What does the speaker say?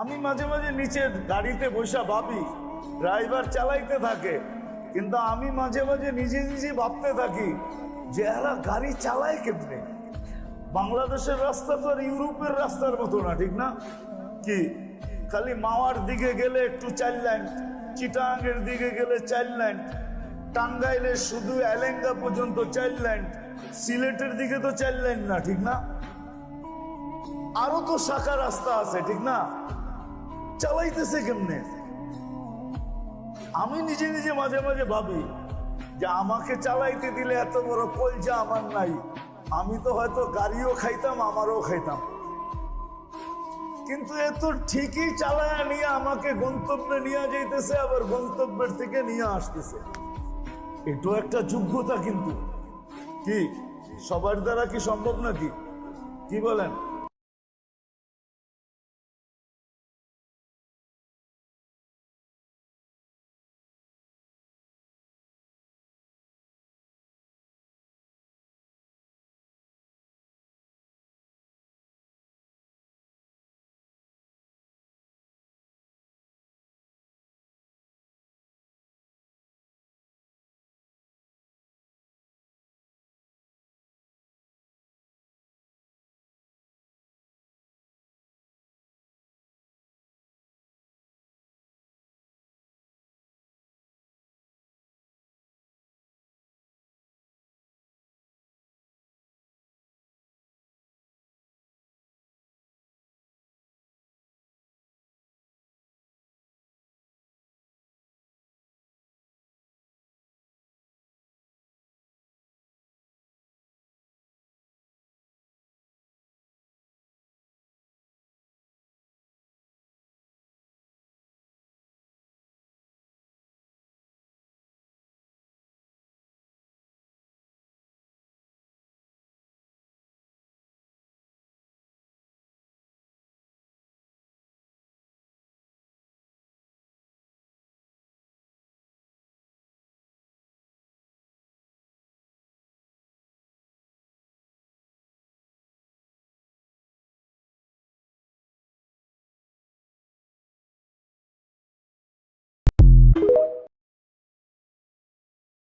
আমি মাঝে মাঝে নিচে গাড়িতে বসে ভাবি, ড্রাইভার চালাইতে থাকে, কিন্তু আমি মাঝে মাঝে নিজে নিজে ভাবতে থাকি যে এরা গাড়ি চালায় কেমনে। বাংলাদেশের রাস্তা তো আর ইউরোপের রাস্তার মতো না, ঠিক না? কি খালি মাওয়ার দিকে গেলে একটু 4 লাইন, চিটাগাংয়ের দিকে গেলে 4 লাইন, টাঙ্গাইলে শুধু এলেঙ্গা পর্যন্ত 4 লাইন, সিলেটের দিকে তো 4 লাইন না, ঠিক না? আরো তো শাখা রাস্তা আছে, ঠিক না? চালাইতেছে কেমনে? আমি নিজে নিজে মাঝে মাঝে ভাবি যে আমাকে চালাইতে দিলে এত বড় কলজা আমার নাই, আমি তো হয়তো গাড়িও খাইতাম, আমারও খাইতাম। কিন্তু এ তো ঠিকই চালায় নিয়ে আমাকে গন্তব্যে নিয়ে যাইতেছে, আবার গন্তব্যের থেকে নিয়ে আসতেছে। এটাও একটা যোগ্যতা, কিন্তু কি সবার দ্বারা কি সম্ভব নাকি? কি বলেন?